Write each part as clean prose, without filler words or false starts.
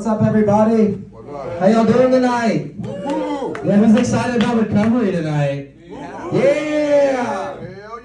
What's up, everybody? How y'all doing tonight? Yeah, who's excited about recovery tonight? Yeah!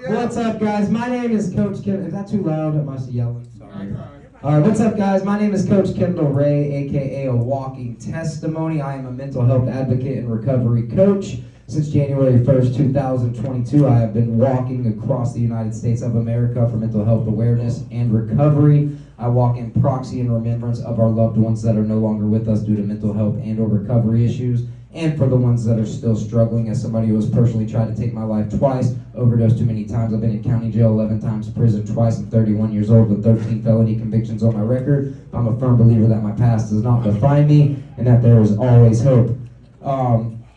What's up, guys? My name is Coach Kyndal. Is that too loud? Am I yelling? Sorry. All right, what's up, guys? My name is Coach Kyndal Ray, a.k.a. a walking testimony. I am a mental health advocate and recovery coach. Since January 1st, 2022, I have been walking across the United States of America for mental health awareness and recovery. I walk in proxy and remembrance of our loved ones that are no longer with us due to mental health and or recovery issues, and for the ones that are still struggling. As somebody who has personally tried to take my life twice, overdosed too many times. I've been in county jail 11 times, prison twice. I'm 31 years old with 13 felony convictions on my record. I'm a firm believer that my past does not define me and that there is always hope.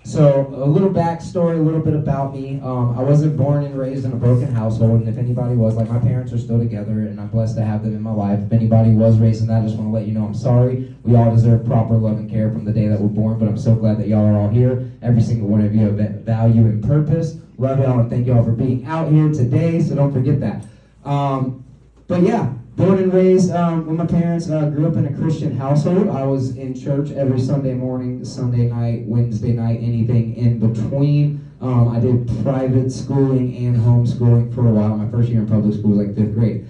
So a little backstory, a little bit about me. I wasn't born and raised in a broken household, and if anybody was, like, my parents are still together, and I'm blessed to have them in my life. If anybody was raised in that, I just want to let you know I'm sorry. We all deserve proper love and care from the day that we're born, but I'm so glad that y'all are all here. Every single one of you have value and purpose. Love y'all, and thank y'all for being out here today, so don't forget that. But yeah. Born and raised with my parents, grew up in a Christian household. I was in church every Sunday morning, Sunday night, Wednesday night, anything in between. I did private schooling and homeschooling for a while. My first year in public school was like 5th grade.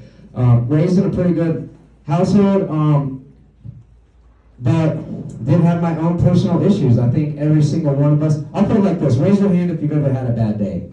Raised in a pretty good household, but did have my own personal issues. I think every single one of us, I'll put it like this, raise your hand if you've ever had a bad day.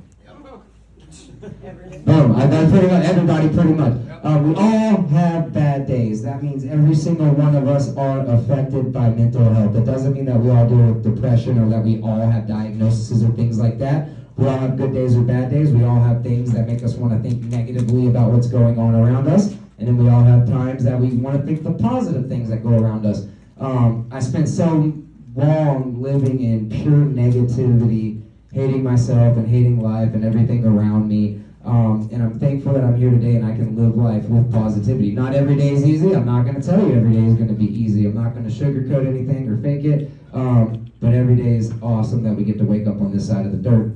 Boom, I got pretty much everybody pretty much. We all have bad days. That means every single one of us are affected by mental health. That doesn't mean that we all deal with depression or that we all have diagnoses or things like that. We all have good days or bad days. We all have things that make us want to think negatively about what's going on around us. And then we all have times that we want to think the positive things that go around us. I spent so long living in pure negativity, hating myself and hating life and everything around me. And I'm thankful that I'm here today and I can live life with positivity. Not every day is easy. I'm not going to tell you every day is going to be easy. I'm not going to sugarcoat anything or fake it. But every day is awesome that we get to wake up on this side of the dirt.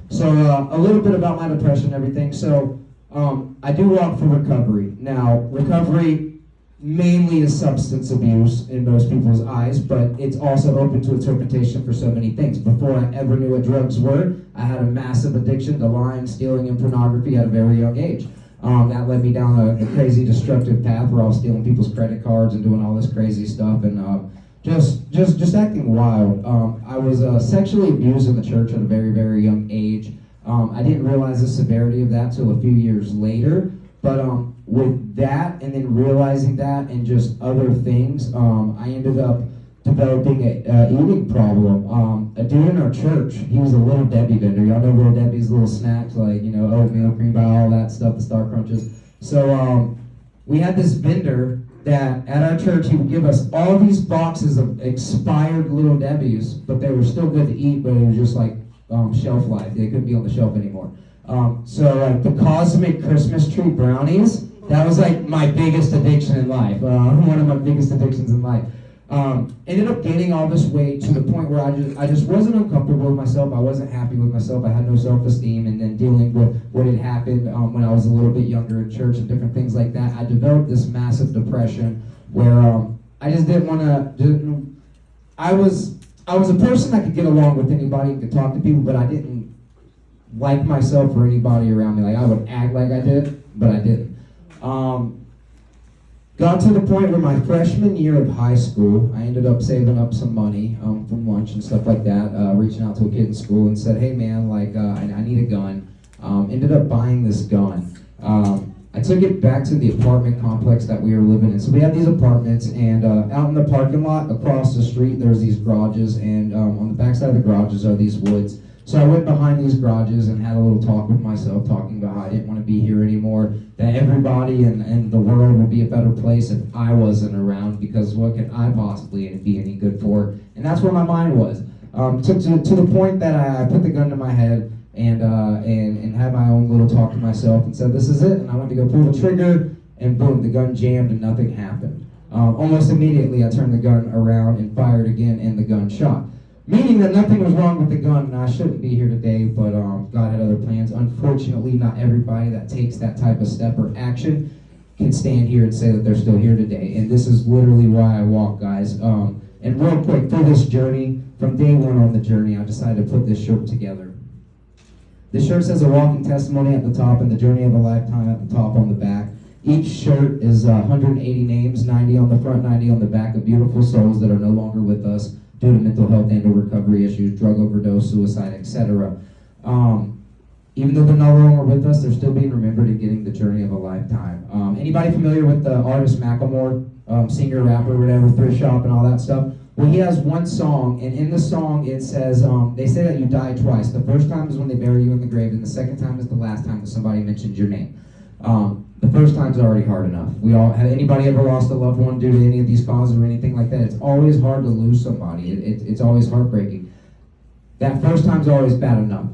So a little bit about my depression and everything. So I do walk for recovery. Now, recovery mainly is substance abuse in most people's eyes, but it's also open to interpretation for so many things. Before I ever knew what drugs were, I had a massive addiction to lying, stealing, and pornography at a very young age. That led me down a crazy destructive path where I was stealing people's credit cards and doing all this crazy stuff and just acting wild. I was sexually abused in the church at a very, very young age. I didn't realize the severity of that till a few years later, but with that and then realizing that and just other things, I ended up developing a eating problem. A dude in our church, he was a Little Debbie vendor. Y'all know Little Debbie's little snacks, like, you know, oatmeal, cream pie, all that stuff, the Star Crunches. So we had this vendor that at our church, he would give us all these boxes of expired Little Debbies, but they were still good to eat, but it was just like shelf life. They couldn't be on the shelf anymore. So like the Cosmic Christmas Tree brownies, that was like my biggest addiction in life. One of my biggest addictions in life. Ended up gaining all this weight to the point where I just wasn't uncomfortable with myself. I wasn't happy with myself. I had no self-esteem. And then dealing with what had happened when I was a little bit younger in church and different things like that, I developed this massive depression where I just didn't want to. I was a person that could get along with anybody and could talk to people, but I didn't like myself or anybody around me. Like, I would act like I did, but I didn't. Got to the point where my freshman year of high school, I ended up saving up some money from lunch and stuff like that, reaching out to a kid in school and said, hey man, like, I need a gun. Ended up buying this gun. I took it back to the apartment complex that we were living in. So we had these apartments, and out in the parking lot across the street, there's these garages, and on the backside of the garages are these woods. So I went behind these garages and had a little talk with myself, talking about how I didn't want to be here anymore, that everybody and the world would be a better place if I wasn't around, because what could I possibly be any good for? And that's where my mind was. To the point that I put the gun to my head and had my own little talk to myself and said, this is it. And I went to go pull the trigger, and boom, the gun jammed and nothing happened. Almost immediately, I turned the gun around and fired again, and the gun shot. Meaning that nothing was wrong with the gun, and I shouldn't be here today, but God had other plans. Unfortunately, not everybody that takes that type of step or action can stand here and say that they're still here today. And this is literally why I walk, guys. And real quick, through this journey, from day one on the journey, I decided to put this shirt together. This shirt says a walking testimony at the top and the journey of a lifetime at the top on the back. Each shirt is 180 names, 90 on the front, 90 on the back, of beautiful souls that are no longer with us due to mental health and or recovery issues, drug overdose, suicide, etc. Even though they're no longer with us, they're still being remembered and getting the journey of a lifetime. Anybody familiar with the artist Macklemore, singer, rapper, whatever, thrift shop and all that stuff? Well, he has one song, and in the song it says, they say that you die twice. The first time is when they bury you in the grave, and the second time is the last time that somebody mentions your name. The first time's already hard enough. Have anybody ever lost a loved one due to any of these causes or anything like that? It's always hard to lose somebody. It's always heartbreaking. That first time's always bad enough.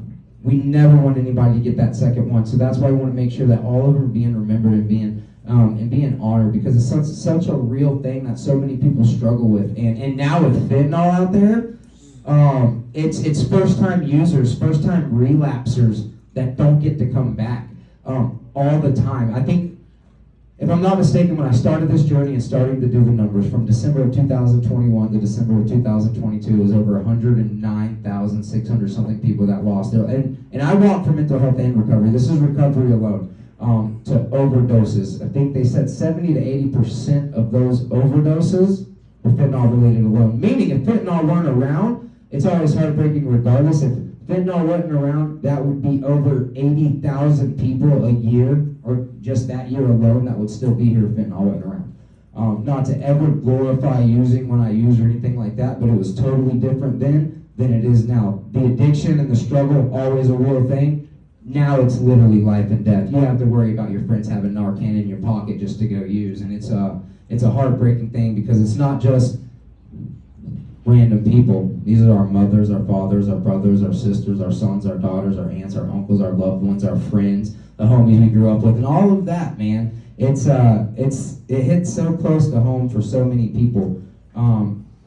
We never want anybody to get that second one, so that's why we want to make sure that all of them are being remembered and being honored, because it's such a real thing that so many people struggle with. And now with fentanyl out there, it's first-time users, first-time relapsers that don't get to come back all the time. I think, if I'm not mistaken, when I started this journey and starting to do the numbers, from December of 2021 to December of 2022, it was over 109,600 something people that lost their, and I walk for mental health and recovery. This is recovery alone. To overdoses. I think they said 70 to 80% of those overdoses were fentanyl related alone. Meaning, if fentanyl weren't around, it's always heartbreaking regardless. If fentanyl wasn't around, that would be over 80,000 people a year, or just that year alone, that would still be here if fentanyl wasn't around. Not to ever glorify using when I use or anything like that, but it was totally different then than it is now. The addiction and the struggle, always a real thing. Now it's literally life and death. You have to worry about your friends having Narcan in your pocket just to go use, and it's a heartbreaking thing, because it's not just random people. These are our mothers, our fathers, our brothers, our sisters, our sons, our daughters, our aunts, our uncles, our loved ones, our friends, the homies we grew up with, and all of that, man. It hits so close to home for so many people.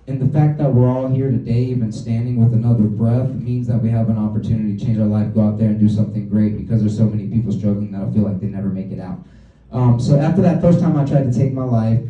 And the fact that we're all here today, even standing with another breath, means that we have an opportunity to change our life, go out there and do something great, because there's so many people struggling that I feel like they never make it out. So after that first time I tried to take my life,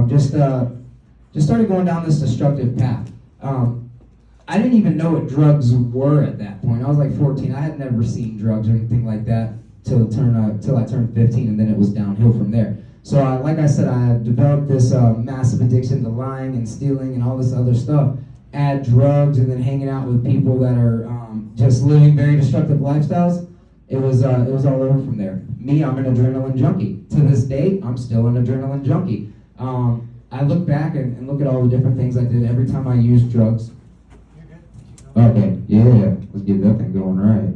just started going down this destructive path. I didn't even know what drugs were at that point. I was like 14. I had never seen drugs or anything like that till I turned 15, and then it was downhill from there. So like I said, I developed this massive addiction to lying and stealing and all this other stuff. Add drugs and then hanging out with people that are just living very destructive lifestyles. It was all over from there. Me, I'm an adrenaline junkie. To this day, I'm still an adrenaline junkie. I look back and look at all the different things I did every time I used drugs. Okay, yeah, let's get that thing going right.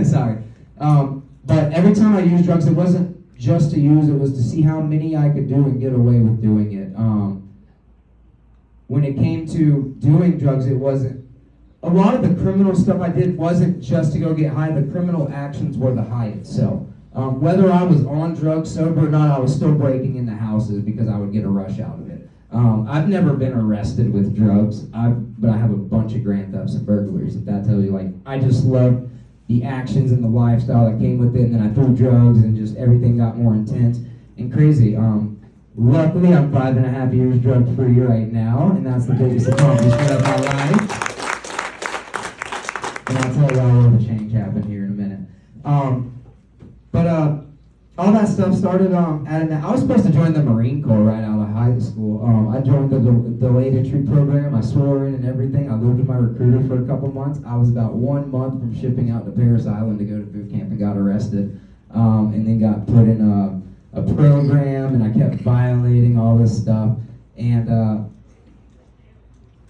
Sorry. But every time I used drugs, it wasn't just to use, it was to see how many I could do and get away with doing it. When it came to doing drugs, it wasn't, a lot of the criminal stuff I did wasn't just to go get high. The criminal actions were the high itself. Whether I was on drugs, sober or not, I was still breaking into houses because I would get a rush out of it. I've never been arrested with drugs, but I have a bunch of grand thefts and burglaries, if that tells you. Like, I just love the actions and the lifestyle that came with it, and then I threw drugs and just everything got more intense and crazy. Luckily, I'm 5.5 years drug-free right now, and that's the biggest accomplishment of my life. And I'll tell you why the change happened here in a minute. All that stuff started I was supposed to join the Marine Corps right out of high school. I joined the delayed entry program. I swore in and everything. I lived with my recruiter for a couple months. I was about 1 month from shipping out to Paris Island to go to boot camp and got arrested, and then got put in a program, and I kept violating all this stuff, and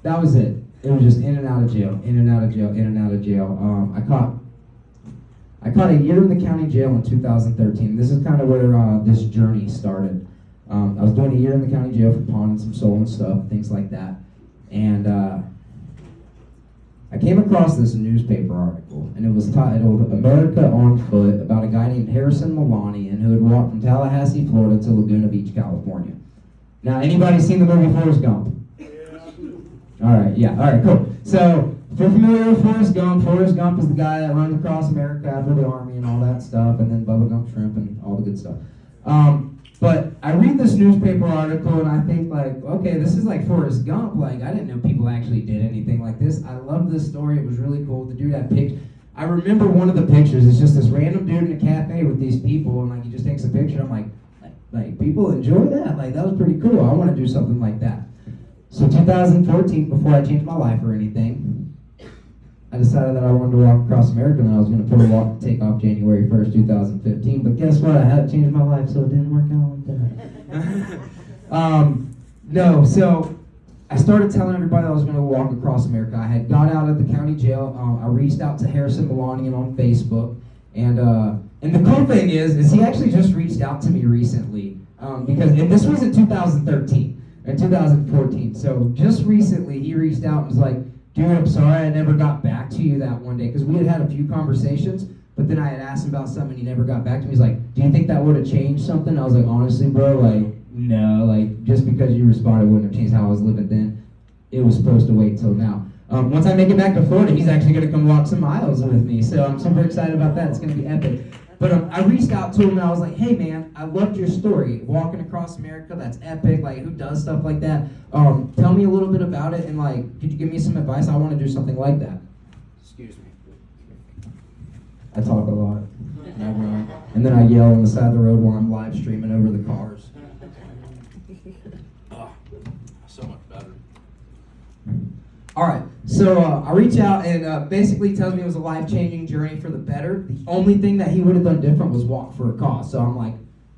that was it. It was just in and out of jail, in and out of jail, in and out of jail. I caught a year in the county jail in 2013. This is kind of where this journey started. I was doing a year in the county jail for pawning some stolen stuff, things like that. And I came across this newspaper article, and it was titled "America on Foot," about a guy named Harrison Milanian who had walked from Tallahassee, Florida to Laguna Beach, California. Now, anybody seen the movie Forrest Gump? Yeah. All right, cool. So if you're familiar with Forrest Gump is the guy that runs across America after the army and all that stuff, and then Bubba Gump Shrimp and all the good stuff. But I read this newspaper article and I think like, okay, this is like Forrest Gump. Like, I didn't know people actually did anything like this. I love this story. It was really cool. The dude had pictures. I remember one of the pictures. It's just this random dude in a cafe with these people, and like he just takes a picture. I'm like people enjoy that. Like, that was pretty cool. I want to do something like that. So 2014, before I changed my life or anything, I decided that I wanted to walk across America, and I was going to put a walk to take off January 1st, 2015. But guess what? I had to change my life, so it didn't work out like that. No, so I started telling everybody I was going to walk across America. I had got out of the county jail. I reached out to Harrison Melanian on Facebook, and the cool thing is he actually just reached out to me recently, and this was in 2013 or 2014. So just recently, he reached out and was like, "Dude, I'm sorry I never got back to you that one day," because we had a few conversations, but then I had asked him about something and he never got back to me. He's like, "Do you think that would have changed something?" I was like, "Honestly, bro, like, no, like, just because you responded wouldn't have changed how I was living then. It was supposed to wait till now." Once I make it back to Florida, he's actually going to come walk some miles with me, so I'm super excited about that. It's going to be epic. But I reached out to him and I was like, "Hey man, I loved your story. Walking across America, that's epic. Like, who does stuff like that? Tell me a little bit about it, and like, could you give me some advice? I want to do something like that." Excuse me. I talk a lot. And then I yell on the side of the road while I'm live streaming over the cars. So much better. All right, so I reach out and basically tells me it was a life-changing journey for the better. The only thing that he would have done different was walk for a cause. So I'm like,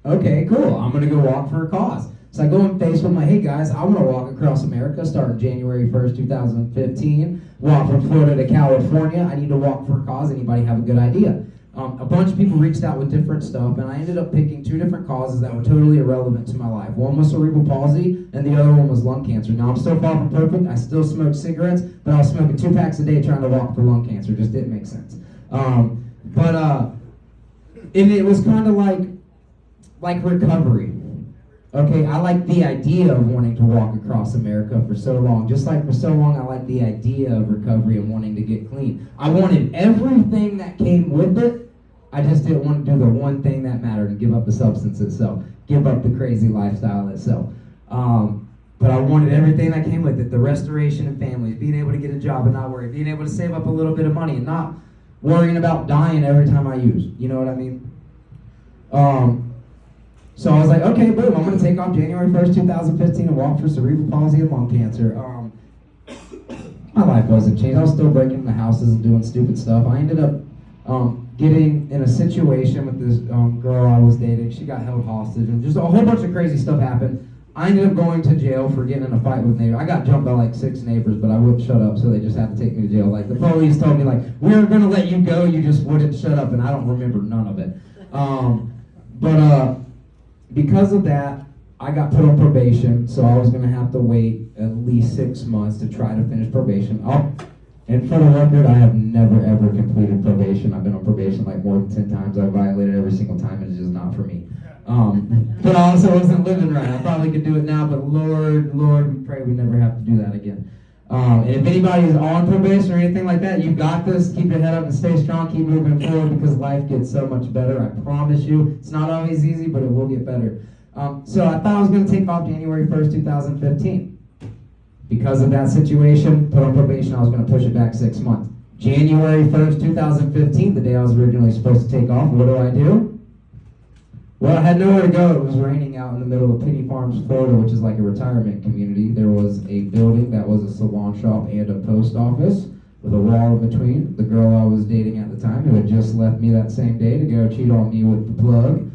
okay, cool. I'm going to go walk for a cause. So I go on Facebook, I'm like, "Hey guys, I want to walk across America starting January 1st, 2015. Walk from Florida to California. I need to walk for a cause. Anybody have a good idea?" A bunch of people reached out with different stuff, and I ended up picking 2 different causes that were totally irrelevant to my life. One was cerebral palsy, and the other one was lung cancer. Now, I'm still far from perfect. I still smoke cigarettes, but I was smoking 2 packs a day trying to walk for lung cancer. It just didn't make sense. And it was kind of like recovery. Okay, I like the idea of wanting to walk across America for so long. Just like for so long, I like the idea of recovery and wanting to get clean. I wanted everything that came with it. I just didn't want to do the one thing that mattered and give up the substance itself, give up the crazy lifestyle itself. But I wanted everything that came with it, the restoration of families, being able to get a job and not worry, being able to save up a little bit of money and not worrying about dying every time I use. You know what I mean? So I was like, okay, boom, I'm going to take off January 1st, 2015 and walk for cerebral palsy and lung cancer. My life wasn't changed. I was still breaking into houses and doing stupid stuff. I ended up getting in a situation with this girl I was dating. She got held hostage and just a whole bunch of crazy stuff happened. I ended up going to jail for getting in a fight with neighbors. I got jumped by like 6 neighbors, but I wouldn't shut up, so they just had to take me to jail. Like, the police told me, like, "We're going to let you go, you just wouldn't shut up," and I don't remember none of it. Because of that, I got put on probation, so I was going to have to wait at least 6 months to try to finish probation. And for the record, I have never, ever completed probation. I've been on probation like more than 10 times. I violated every single time, and it's just not for me. But I also wasn't living right. I probably could do it now, but Lord, we pray we never have to do that again. And if anybody is on probation or anything like that, you got this. Keep your head up and stay strong. Keep moving forward because life gets so much better. I promise you. It's not always easy, but it will get better. So I thought I was going to take off January 1st, 2015. Because of that situation, put on probation, I was going to push it back 6 months. January 1st, 2015, the day I was originally supposed to take off, what do? Well, I had nowhere to go. It was raining out in the middle of Penny Farms, Florida, which is like a retirement community. There was a building that was a salon shop and a post office with a wall in between. The girl I was dating at the time, who had just left me that same day to go cheat on me with the plug,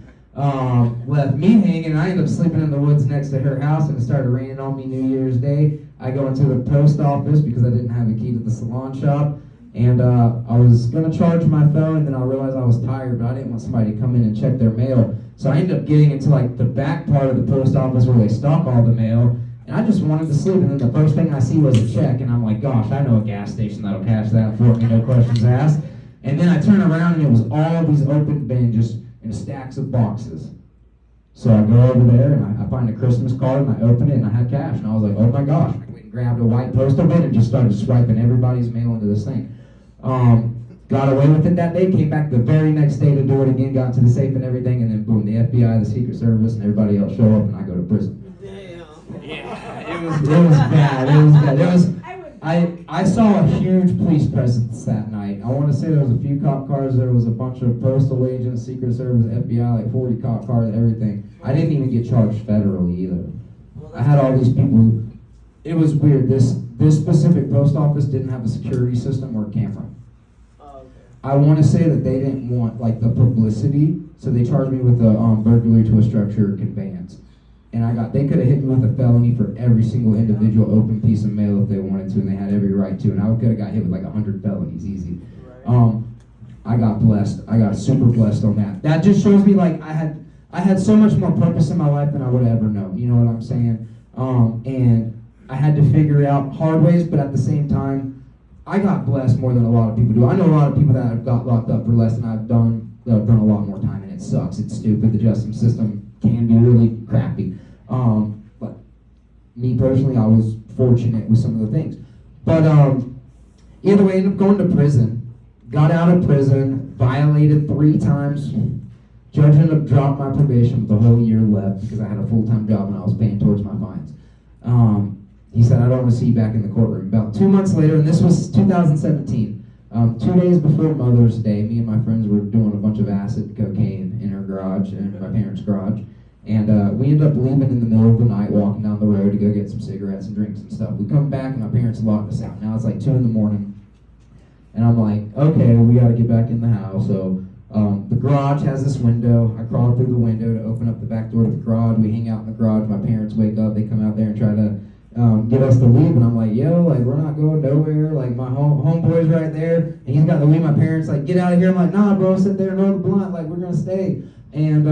left me hanging. I ended up sleeping in the woods next to her house, and it started raining on me New Year's Day. I go into the post office because I didn't have a key to the salon shop, and I was going to charge my phone, and then I realized I was tired, but I didn't want somebody to come in and check their mail. So I ended up getting into like the back part of the post office where they stock all the mail, and I just wanted to sleep, and then the first thing I see was a check, and I'm like, gosh, I know a gas station that'll cash that for me, no questions asked. And then I turn around, and it was all these open bins just in stacks of boxes. So I go over there, and I find a Christmas card, and I open it, and I had cash, and I was like, oh my gosh, I can wait and grabbed a white postal bin and just started swiping everybody's mail into this thing. Got away with it that day, came back the very next day to do it again, got into the safe and everything, and then boom, the FBI, the Secret Service, and everybody else show up, and I go to prison. Yeah, it was bad. It was bad. I saw a huge police presence that night. I want to say there was a few cop cars. There was a bunch of postal agents, Secret Service, FBI, like 40 cop cars, everything. I didn't even get charged federally either. I had all these people. It was weird. This specific post office didn't have a security system or a camera. I want to say that they didn't want like the publicity, so they charged me with a burglary to a structure conveyance. And they could have hit me with a felony for every single individual open piece of mail if they wanted to, and they had every right to. And I could have got hit with like 100 felonies, easy. I got blessed. I got super blessed on that. That just shows me like I had so much more purpose in my life than I would have ever known. You know what I'm saying? And I had to figure it out hard ways, but at the same time, I got blessed more than a lot of people do. I know a lot of people that have got locked up for less than I've done, that have done a lot more time, and it sucks. It's stupid. The justice system can be really crappy. But me personally, I was fortunate with some of the things. But either way, I ended up going to prison. Got out of prison, violated 3 times. Judge ended up dropping my probation with a whole year left because I had a full-time job and I was paying towards my fines. He said, I don't want to see you back in the courtroom. About 2 months later, and this was 2017, 2 days before Mother's Day, me and my friends were doing a bunch of acid cocaine in our garage, in my parents' garage. And we ended up leaving in the middle of the night, walking down the road to go get some cigarettes and drinks and stuff. We come back and my parents locked us out. Now it's like 2 in the morning. And I'm like, okay, we got to get back in the house. So the garage has this window. I crawl through the window to open up the back door to the garage. We hang out in the garage. My parents wake up. They come out there and try to get us to leave, and I'm like, yo, like, we're not going nowhere, like, my homeboy's right there, and he's got the weed. My parents, like, get out of here. I'm like, nah, bro, sit there and roll the blunt, like, we're gonna stay. And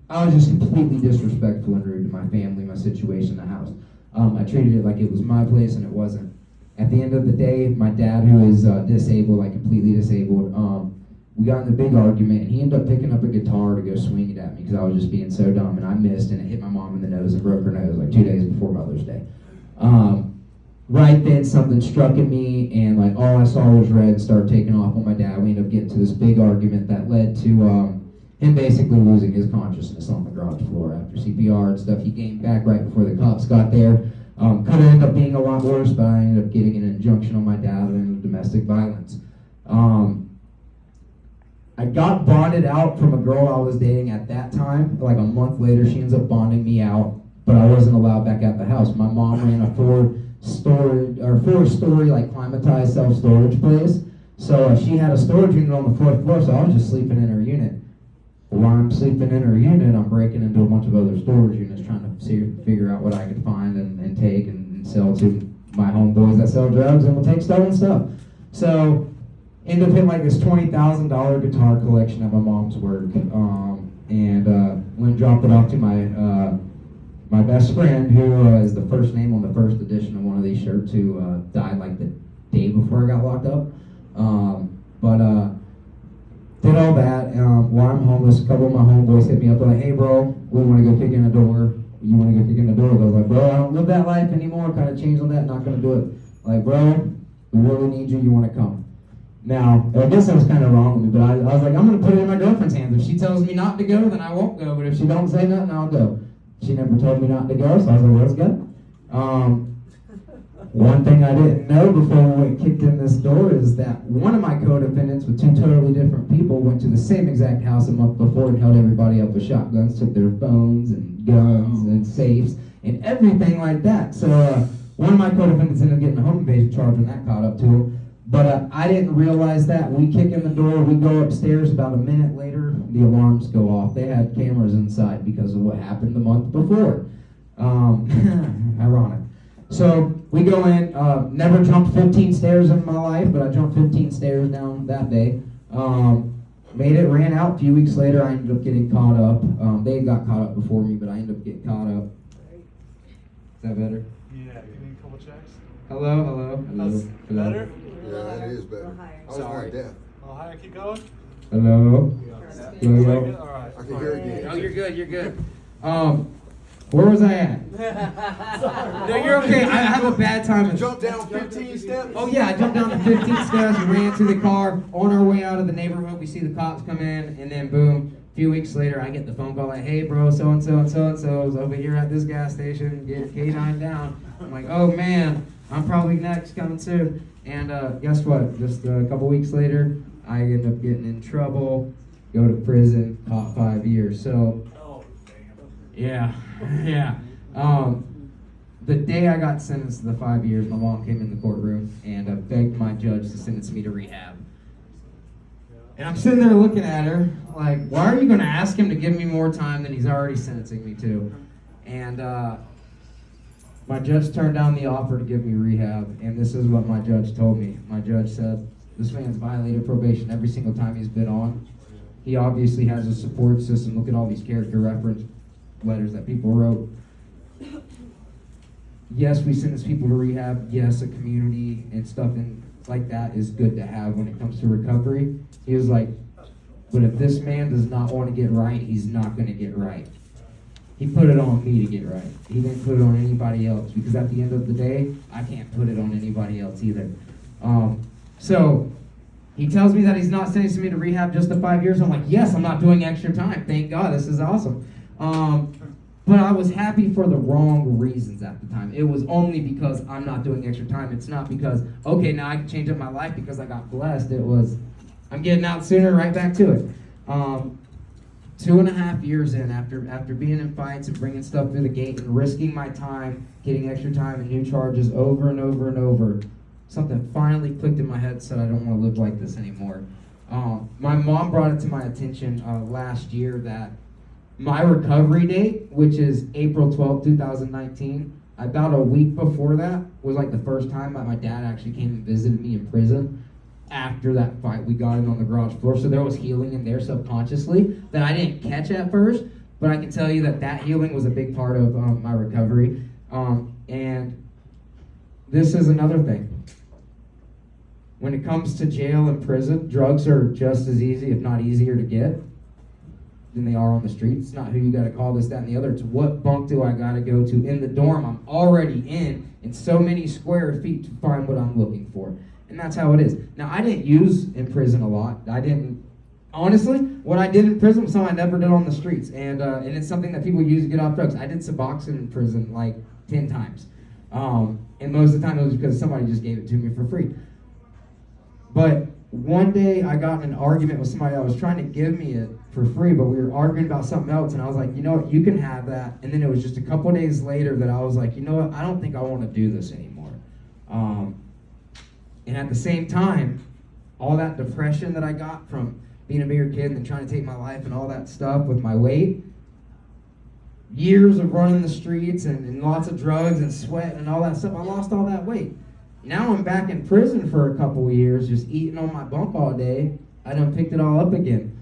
I was just completely disrespectful and rude to my family, my situation, the house. I treated it like it was my place, and it wasn't. At the end of the day, my dad, who is disabled, like, completely disabled, we got in a big argument, and he ended up picking up a guitar to go swing it at me because I was just being so dumb, and I missed, and it hit my mom in the nose and broke her nose like 2 days before Mother's Day. Right then, something struck at me, and like all I saw was red, started taking off on my dad. We ended up getting to this big argument that led to him basically losing his consciousness on the garage floor after CPR and stuff. He came back right before the cops got there. Could have ended up being a lot worse, but I ended up getting an injunction on my dad and domestic violence. I got bonded out from a girl I was dating at that time. Like a month later, she ends up bonding me out, but I wasn't allowed back at the house. My mom ran a four-story like climatized self-storage place. So she had a storage unit on the 4th floor, so I was just sleeping in her unit. While I'm sleeping in her unit, I'm breaking into a bunch of other storage units trying to figure out what I could find and take and sell to my homeboys that sell drugs and will take stolen stuff. So ended up hitting like this $20,000 guitar collection at my mom's work, and went and dropped it off to my best friend, who is the first name on the first edition of one of these shirts, who died like the day before I got locked up. Did all that. While I'm homeless, a couple of my homeboys hit me up, like, hey bro, we want to go kick in the door. You want to go kick in the door? I was like, bro, I don't live that life anymore. Kind of changed on that, not going to do it. Like, bro, we really need you. You want to come? Now, I guess that was kind of wrong with me, but I was like, I'm going to put it in my girlfriend's hands. If she tells me not to go, then I won't go. But if she don't say nothing, I'll go. She never told me not to go, so I was like, let's go. One thing I didn't know before we kicked in this door is that one of my co-defendants with 2 totally different people went to the same exact house a month before and held everybody up with shotguns, took their phones and guns and safes and everything like that. So one of my co-defendants ended up getting a home invasion charge when that caught up to him. But I didn't realize that. We kick in the door, we go upstairs. About a minute later, the alarms go off. They had cameras inside because of what happened the month before. Ironic. So we go in, never jumped 15 stairs in my life, but I jumped 15 stairs down that day. Made it, ran out. A few weeks later, I ended up getting caught up. They got caught up before me, but I ended up getting caught up. Is that better? Yeah, give me a couple checks. Hello. That's better? Yeah, that is better. I was like deaf. Oh, higher, keep going. Hello. All right. I can hear again. Oh, you're good. Where was I at? No, you're okay. I have a bad time. You jumped down 15 steps? Oh yeah, I jumped down the 15 steps, ran to the car. On our way out of the neighborhood, we see the cops come in, and then boom, a few weeks later, I get the phone call like, hey bro, so-and-so and so-and-so is over here at this gas station, get K9 down. I'm like, oh man, I'm probably next, coming soon. And guess what? Just a couple weeks later, I end up getting in trouble, go to prison, caught 5 years. So, yeah. The day I got sentenced to the 5 years, my mom came in the courtroom and begged my judge to sentence me to rehab. And I'm sitting there looking at her like, why are you going to ask him to give me more time than he's already sentencing me to? And my judge turned down the offer to give me rehab, and this is what my judge told me. My judge said, this man's violated probation every single time he's been on. He obviously has a support system. Look at all these character reference letters that people wrote. Yes, we sentence people to rehab. Yes, a community and stuff like that is good to have when it comes to recovery. He was like, but if this man does not want to get right, he's not going to get right. He put it on me to get right. He didn't put it on anybody else, because at the end of the day, I can't put it on anybody else either. So he tells me that he's not sentencing me to rehab just the 5 years. I'm like, yes, I'm not doing extra time. Thank God, this is awesome. But I was happy for the wrong reasons at the time. It was only because I'm not doing extra time. It's not because, okay, now I can change up my life because I got blessed. It was, I'm getting out sooner, right back to it. 2.5 years in, after being in fights and bringing stuff through the gate and risking my time, getting extra time and new charges over and over and over, something finally clicked in my head, said I don't want to live like this anymore. My mom brought it to my attention last year that my recovery date, which is April 12, 2019, about a week before that was like the first time that my dad actually came and visited me in prison. After that fight, we got in on the garage floor, so there was healing in there subconsciously that I didn't catch at first, but I can tell you that healing was a big part of my recovery. And this is another thing. When it comes to jail and prison, drugs are just as easy, if not easier, to get than they are on the streets. It's not who you got to call, this, that, and the other. It's what bunk do I got to go to in the dorm I'm already in so many square feet to find what I'm looking for. And that's how it is. Now, I didn't use in prison a lot. Honestly, what I did in prison was something I never did on the streets. And it's something that people use to get off drugs. I did Suboxone in prison like 10 times. And most of the time it was because somebody just gave it to me for free. But one day I got in an argument with somebody that was trying to give me it for free, but we were arguing about something else, and I was like, you know what, you can have that. And then it was just a couple days later that I was like, you know what, I don't think I want to do this anymore. And at the same time, all that depression that I got from being a bigger kid and trying to take my life and all that stuff with my weight, years of running the streets and lots of drugs and sweat and all that stuff, I lost all that weight. Now I'm back in prison for a couple of years, just eating on my bunk all day. I done picked it all up again.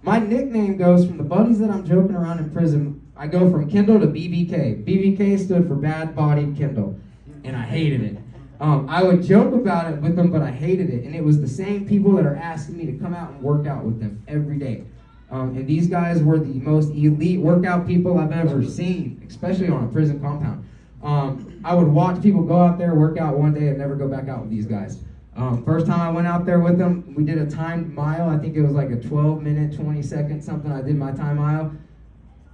My nickname goes from the buddies that I'm joking around in prison, I go from Kyndal to BBK. BBK stood for Bad Bodied Kyndal, and I hated it. I would joke about it with them, but I hated it. And it was the same people that are asking me to come out and work out with them every day. And these guys were the most elite workout people I've ever seen, especially on a prison compound. I would watch people go out there, work out one day, and never go back out with these guys. First time I went out there with them, we did a timed mile. I think it was like a 12-minute, 20-second something. I did my time mile.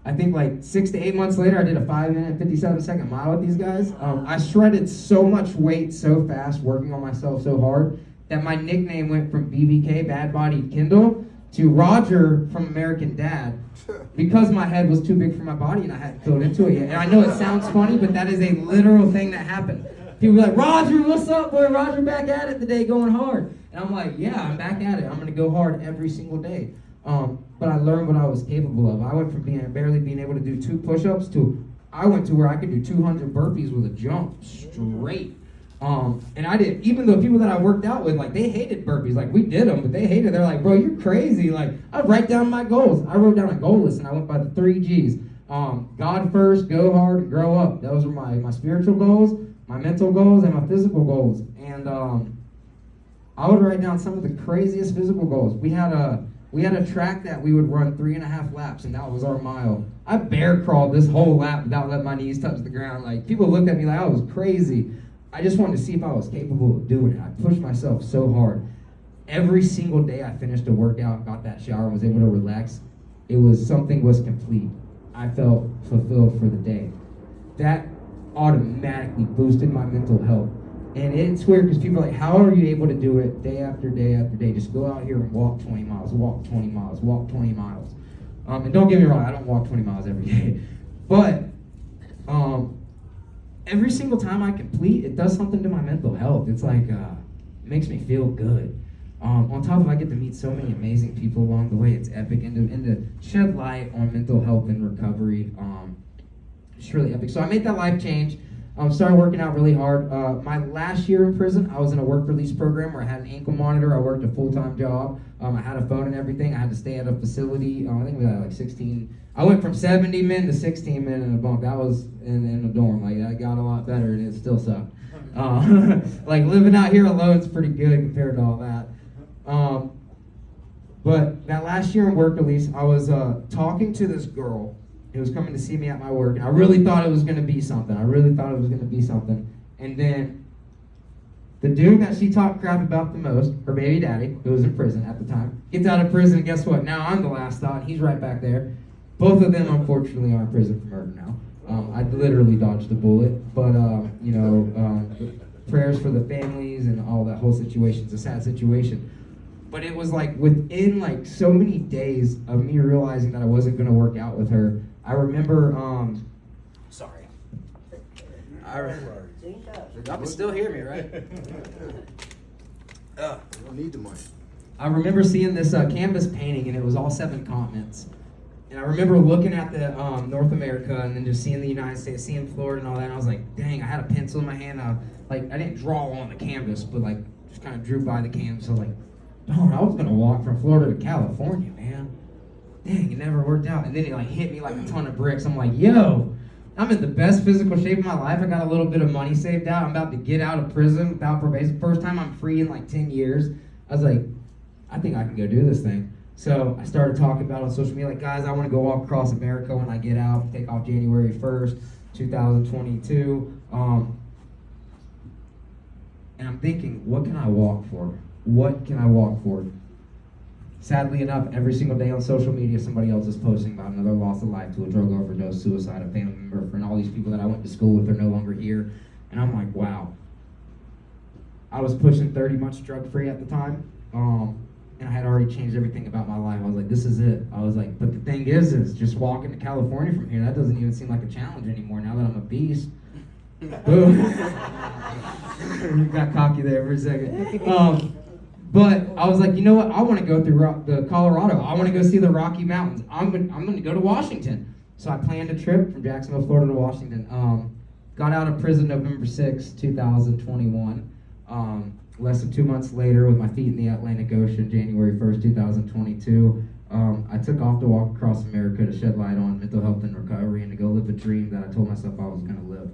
I think like 6 to 8 months later, I did a 5-minute, 57-second mile with these guys. I shredded so much weight so fast, working on myself so hard, that my nickname went from BBK, Bad Bodied Kyndal, to Roger from American Dad, because my head was too big for my body and I hadn't filled into it yet. And I know it sounds funny, but that is a literal thing that happened. People were like, Roger, what's up, boy? Roger back at it today, going hard. And I'm like, yeah, I'm back at it. I'm going to go hard every single day. But I learned what I was capable of. I went from barely being able to do 2 push-ups to I went to where I could do 200 burpees with a jump straight. And I did, even though people that I worked out with, like, they hated burpees. Like, we did them, but they hated it. They're like, bro, you're crazy. Like, I'd write down my goals. I wrote down a goal list, and I went by the 3 G's. God first, go hard, and grow up. Those were my spiritual goals, my mental goals, and my physical goals. And I would write down some of the craziest physical goals. We had We had a track that we would run 3.5 laps, and that was our mile. I bear crawled this whole lap without letting my knees touch the ground. Like, people looked at me like I was crazy. I just wanted to see if I was capable of doing it. I pushed myself so hard. Every single day I finished a workout, got that shower, and was able to relax. Something was complete. I felt fulfilled for the day. That automatically boosted my mental health. And it's weird because people are like, how are you able to do it day after day after day? Just go out here and walk 20 miles, walk 20 miles, walk 20 miles. And don't get me wrong, I don't walk 20 miles every day. But every single time I complete, it does something to my mental health. It's like, it makes me feel good. On top of I get to meet so many amazing people along the way. It's epic. And to shed light on mental health and recovery, it's really epic. So I made that life change. Started working out really hard. My last year in prison, I was in a work release program where I had an ankle monitor. I worked a full-time job. I had a phone and everything. I had to stay at a facility. I think we had like 16. I went from 70 men to 16 men in a bunk. That was in a dorm. Like, that got a lot better, and it still sucked. Like, living out here alone is pretty good compared to all that. But that last year in work release, I was talking to this girl. It was coming to see me at my work, and I really thought it was going to be something. And then the dude that she talked crap about the most, her baby daddy, who was in prison at the time, gets out of prison, and guess what? Now I'm the last thought, and he's right back there. Both of them, unfortunately, are in prison for murder now. I literally dodged a bullet, but, prayers for the families and all that whole situation. It's a sad situation. But it was like within like so many days of me realizing that I wasn't going to work out with her, I remember, sorry. Y'all can still hear me, right? You don't need the mic. I remember seeing this canvas painting, and it was all 7 continents. And I remember looking at the North America, and then just seeing the United States, seeing Florida and all that, and I was like, dang, I had a pencil in my hand. I didn't draw on the canvas, but like just kind of drew by the canvas. So like, darn, I was going to walk from Florida to California, man. Dang, it never worked out. And then it like hit me like a ton of bricks. I'm like, yo, I'm in the best physical shape of my life. I got a little bit of money saved out. I'm about to get out of prison without probation. First time I'm free in like 10 years. I was like, I think I can go do this thing. So I started talking about it on social media, like, guys, I want to go walk across America when I get out, take off January 1st, 2022. And I'm thinking, what can I walk for? What can I walk for? Sadly enough, every single day on social media, somebody else is posting about another loss of life to a drug overdose, suicide, a family member, and all these people that I went to school with are no longer here. And I'm like, wow. I was pushing 30 months drug-free at the time, and I had already changed everything about my life. I was like, this is it. I was like, but the thing is just walking to California from here, that doesn't even seem like a challenge anymore now that I'm a beast. Boom. Got cocky there for a second. But I was like, you know what? I want to go through the Colorado. I want to go see the Rocky Mountains. I'm going to go to Washington. So I planned a trip from Jacksonville, Florida to Washington. Got out of prison November 6, 2021. Less than 2 months later, with my feet in the Atlantic Ocean, January 1st, 2022, I took off to walk across America to shed light on mental health and recovery and to go live a dream that I told myself I was going to live.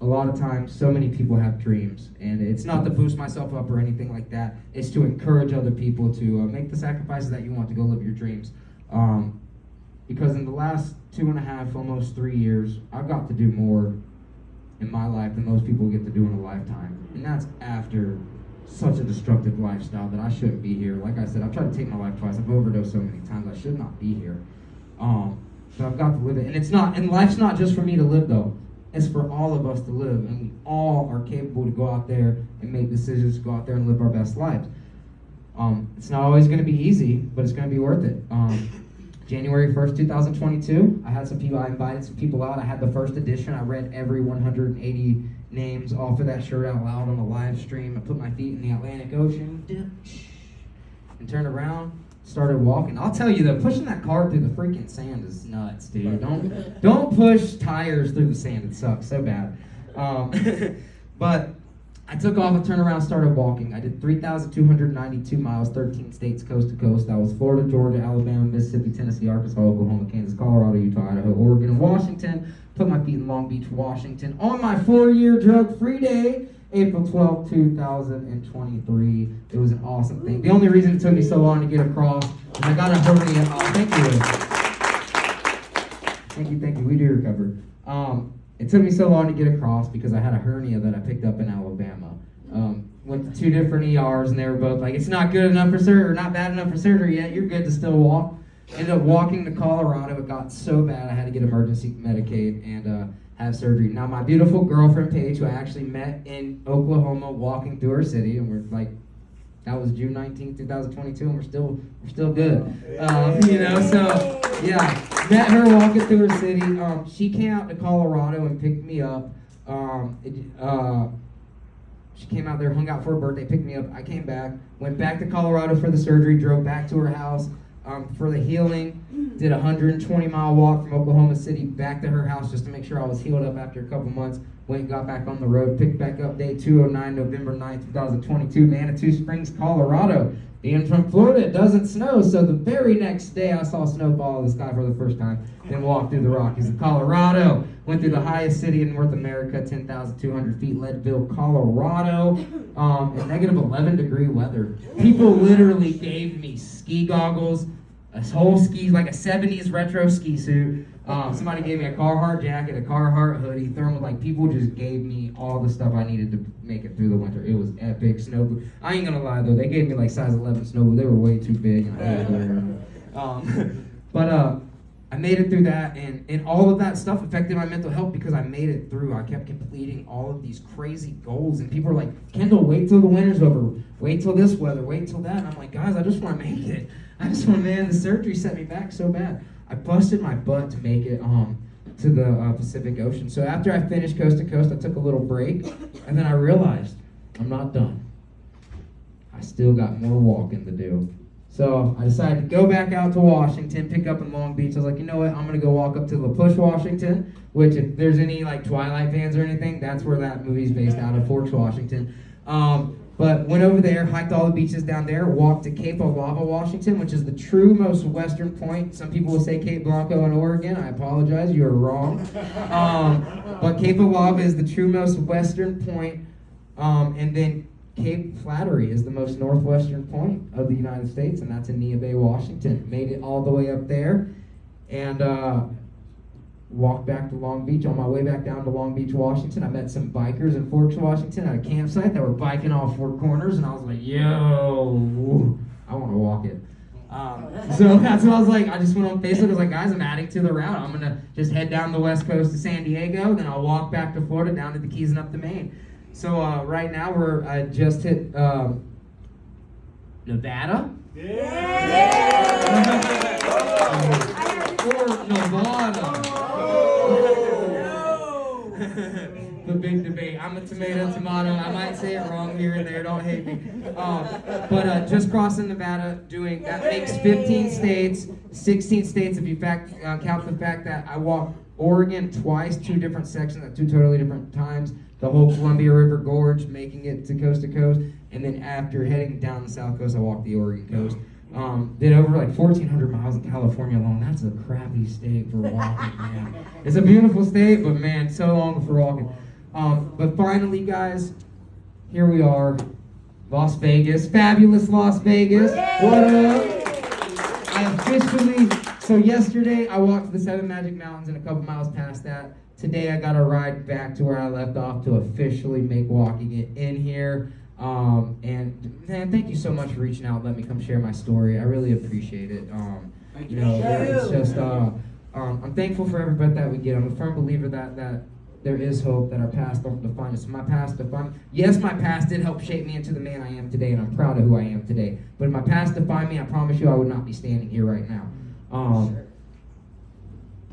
A lot of times, so many people have dreams, and it's not to boost myself up or anything like that. It's to encourage other people to make the sacrifices that you want to go live your dreams. Because in the last 2.5, almost 3 years, I've got to do more in my life than most people get to do in a lifetime. And that's after such a destructive lifestyle that I shouldn't be here. Like I said, I've tried to take my life twice. I've overdosed so many times. I should not be here. So I've got to live it. And life's not just for me to live, though. It's for all of us to live, and we all are capable to go out there and make decisions, to go out there and live our best lives. It's not always going to be easy, but it's going to be worth it. January 1st, 2022, I invited some people out. I had the first edition. I read every 180 names off of that shirt out loud on a live stream. I put my feet in the Atlantic Ocean, and turned around, started walking. I'll tell you though, pushing that car through the freaking sand is nuts, dude. Don't push tires through the sand. It sucks so bad. But I took off, I turned around, started walking. I did 3,292 miles, 13 states, coast to coast. I was Florida, Georgia, Alabama, Mississippi, Tennessee, Arkansas, Oklahoma, Kansas, Colorado, Utah, Idaho, Oregon, and Washington. Put my feet in Long Beach, Washington on my 4-year drug-free day, April 12, 2023. It was an awesome thing. The only reason it took me so long to get across And I got a hernia. Oh, thank you. Thank you. We do recover. It took me so long to get across because I had a hernia that I picked up in Alabama. Went to 2 different ERs and they were both like, it's not good enough for surgery, or not bad enough for surgery yet. You're good to still walk. Ended up walking to Colorado. It got so bad I had to get emergency Medicaid and have surgery. Now my beautiful girlfriend Paige, who I actually met in Oklahoma, walking through her city, and we're like, that was June 19th, 2022, and we're still good. So yeah, met her walking through her city. She came out to Colorado and picked me up. She came out there, hung out for her birthday, picked me up. I came back, went back to Colorado for the surgery, drove back to her house for the healing, did a 120-mile walk from Oklahoma City back to her house just to make sure I was healed up after a couple months. Went and got back on the road, picked back up day 209, November 9th, 2022, Manitou Springs, Colorado. Being from Florida, it doesn't snow, so the very next day I saw snow fall in the sky for the first time, then walked through the Rockies of Colorado, went through the highest city in North America, 10,200 feet, Leadville, Colorado, in negative 11-degree weather. People literally gave me ski goggles, a whole like a 70s retro ski suit. Somebody gave me a Carhartt jacket, a Carhartt hoodie, thermal. Like, people just gave me all the stuff I needed to make it through the winter. It was epic. Snow boots. I ain't gonna lie though, they gave me like size 11 snow boots. They were way too big, and I hated wearing them. But I made it through that, and all of that stuff affected my mental health because I made it through. I kept completing all of these crazy goals, and people are like, Kyndal, wait till the winter's over. Wait till this weather. Wait till that. And I'm like, guys, I just want to make it. I just want to, man, the surgery set me back so bad. I busted my butt to make it to the Pacific Ocean. So after I finished Coast to Coast, I took a little break, and then I realized I'm not done. I still got more walking to do. So I decided to go back out to Washington, pick up in Long Beach. I was like, you know what, I'm going to go walk up to La Push, Washington, which if there's any like Twilight fans or anything, that's where that movie's based out of, Forks, Washington. But went over there, hiked all the beaches down there, walked to Cape of Lava, Washington, which is the true most western point. Some people will say Cape Blanco in Oregon. I apologize, you are wrong. But Cape of Lava is the true most western point. And then Cape Flattery is the most northwestern point of the United States, and that's in Neah Bay, Washington. Made it all the way up there, and walked back to Long Beach. On my way back down to Long Beach, Washington, I met some bikers in Forks, Washington at a campsite that were biking all 4 corners, and I was like, yo, I want to walk it. So that's what I was like. I just went on Facebook. I was like, guys, I'm adding to the route. I'm going to just head down the west coast to San Diego, then I'll walk back to Florida, down to the Keys and up to Maine. So right now I just hit Nevada. Or Nevada. The big debate. I'm a tomato. I might say it wrong here and there. Don't hate me. But just crossing Nevada, doing that makes 15 states, 16 states if you count the fact that I walked Oregon twice, 2 different sections at 2 totally different times. The whole Columbia River Gorge, making it to coast, and then after heading down the south coast, I walked the Oregon coast. Did over like 1,400 miles in California alone. That's a crappy state for walking, man. It's a beautiful state, but man, so long for walking. But finally, guys, here we are, Las Vegas, fabulous Las Vegas. What up? I officially, so yesterday I walked the 7 Magic Mountains and a couple miles past that. Today I got a ride back to where I left off to officially make walking it in here. And man, thank you so much for reaching out, let me come share my story. I really appreciate it. It's just I'm thankful for every breath that we get. I'm a firm believer that there is hope, that our past don't define us. My past did help shape me into the man I am today, and I'm proud of who I am today. But if my past defined me, I promise you I would not be standing here right now.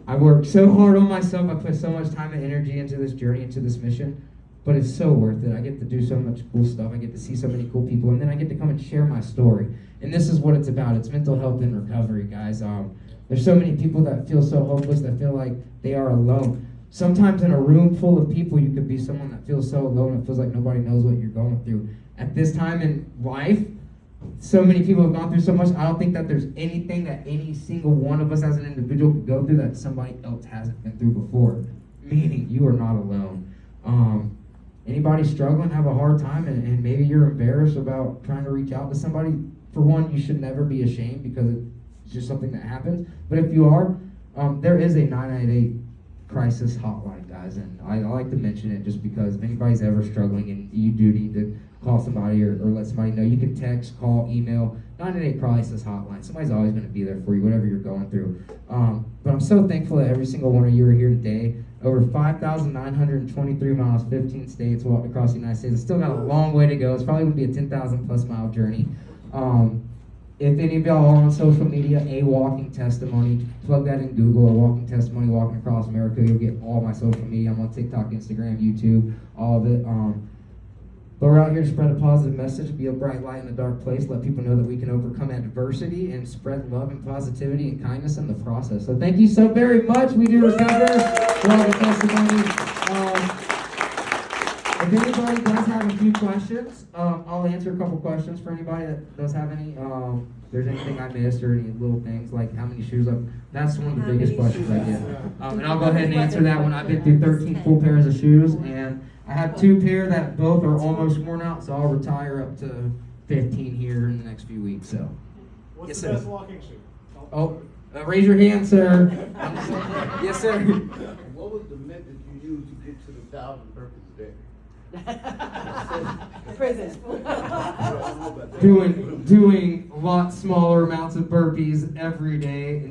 I worked so hard on myself. I put so much time and energy into this journey, into this mission, but it's so worth it. I get to do so much cool stuff. I get to see so many cool people, and then I get to come and share my story. And this is what it's about. It's mental health and recovery, guys. There's so many people that feel so hopeless, that feel like they are alone. Sometimes in a room full of people, you could be someone that feels so alone. It feels like nobody knows what you're going through. At this time in life, so many people have gone through so much. I don't think that there's anything that any single one of us as an individual could go through that somebody else hasn't been through before. Meaning, you are not alone. Anybody struggling, have a hard time, and maybe you're embarrassed about trying to reach out to somebody, for one, you should never be ashamed because it's just something that happens. But if you are, there is a 998 crisis hotline, guys, and I like to mention it just because if anybody's ever struggling and you do need to call somebody or let somebody know, you can text, call, email, 998 crisis hotline. Somebody's always going to be there for you, whatever you're going through. But I'm so thankful that every single one of you are here today. Over 5,923 miles, 15 states, walked across the United States. It's still got a long way to go. It's probably going to be a 10,000 plus mile journey. If any of y'all are on social media, A Walking Testimony, plug that in Google, A Walking Testimony, Walking Across America. You'll get all my social media. I'm on TikTok, Instagram, YouTube, all of it. But we're out here to spread a positive message, be a bright light in a dark place, let people know that we can overcome adversity and spread love and positivity and kindness in the process. So thank you so very much. We do recover for all the testimony. If anybody does have a few questions, I'll answer a couple questions for anybody that does have any. If there's anything I missed or any little things like how many shoes that's one of the biggest questions I get. And I'll go ahead and answer that one. I've been through 13 full pairs of shoes, and I have 2 pair that both are almost worn out, so I'll retire up to 15 here in the next few weeks. So, What's yes, the sir. best walking shoe? Oh, raise your hand, sir. Yes, sir. What was the method you used to get to the 1,000 burpees a day? Prison. Doing a lot smaller amounts of burpees every day.